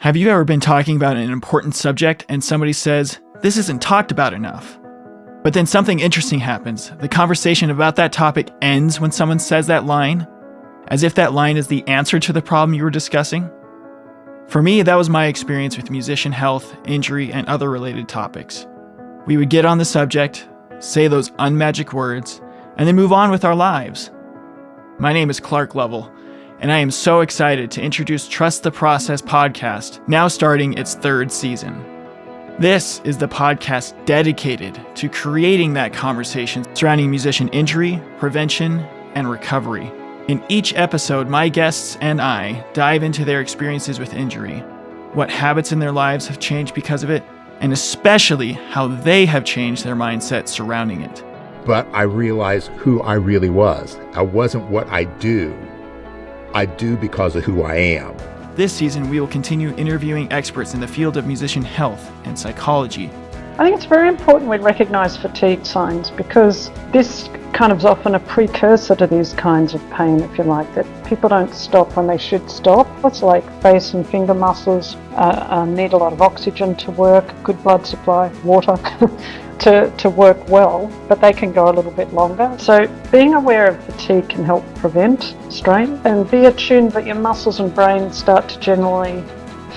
Have you ever been talking about an important subject and somebody says, "This isn't talked about enough"? But then something interesting happens. The conversation about that topic ends when someone says that line, as if that line is the answer to the problem you were discussing. For me, that was my experience with musician health, injury, and other related topics. We would get on the subject, say those unmagic words, and then move on with our lives. My name is Clark Lovell, and I am so excited to introduce Trust the Process podcast, now starting its 3rd season. This is the podcast dedicated to creating that conversation surrounding musician injury, prevention, and recovery. In each episode, my guests and I dive into their experiences with injury, what habits in their lives have changed because of it, and especially how they have changed their mindset surrounding it. But I realized who I really was. I wasn't what I do. I do because of who I am. This season, we will continue interviewing experts in the field of musician health and psychology. I think it's very important we recognise fatigue signs, because this kind of is often a precursor to these kinds of pain, if you like, that people don't stop when they should stop. It's like face and finger muscles need a lot of oxygen to work, good blood supply, water to work well, but they can go a little bit longer. So being aware of fatigue can help prevent strain, and be attuned that your muscles and brain start to generally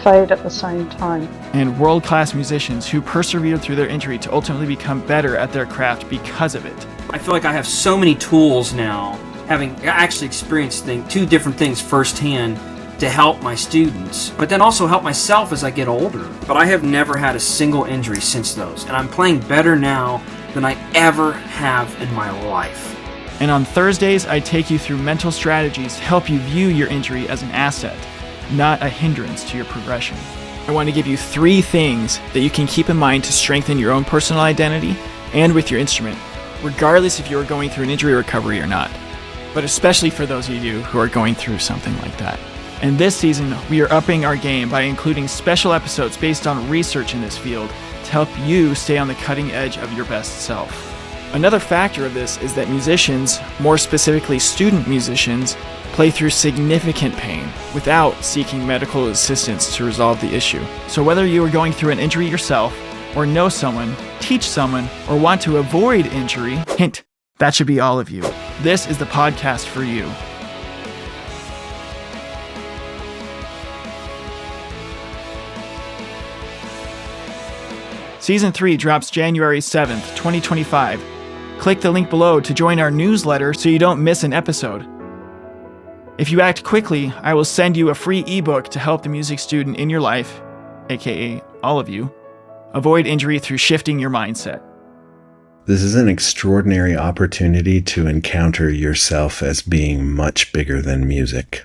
fade at the same time. And world-class musicians who persevered through their injury to ultimately become better at their craft because of it. I feel like I have so many tools now, having actually experienced two different things firsthand, to help my students, but then also help myself as I get older. But I have never had a single injury since those, and I'm playing better now than I ever have in my life. And on Thursdays, I take you through mental strategies to help you view your injury as an asset, not a hindrance to your progression. I want to give you 3 things that you can keep in mind to strengthen your own personal identity and with your instrument, regardless if you are going through an injury recovery or not, but especially for those of you who are going through something like that. And this season, we are upping our game by including special episodes based on research in this field to help you stay on the cutting edge of your best self. Another factor of this is that musicians, more specifically student musicians, play through significant pain without seeking medical assistance to resolve the issue. So whether you are going through an injury yourself, or know someone, teach someone, or want to avoid injury, hint, that should be all of you. This is the podcast for you. Season 3 drops January 7th, 2025. Click the link below to join our newsletter so you don't miss an episode. If you act quickly, I will send you a free ebook to help the music student in your life, aka all of you, avoid injury through shifting your mindset. This is an extraordinary opportunity to encounter yourself as being much bigger than music.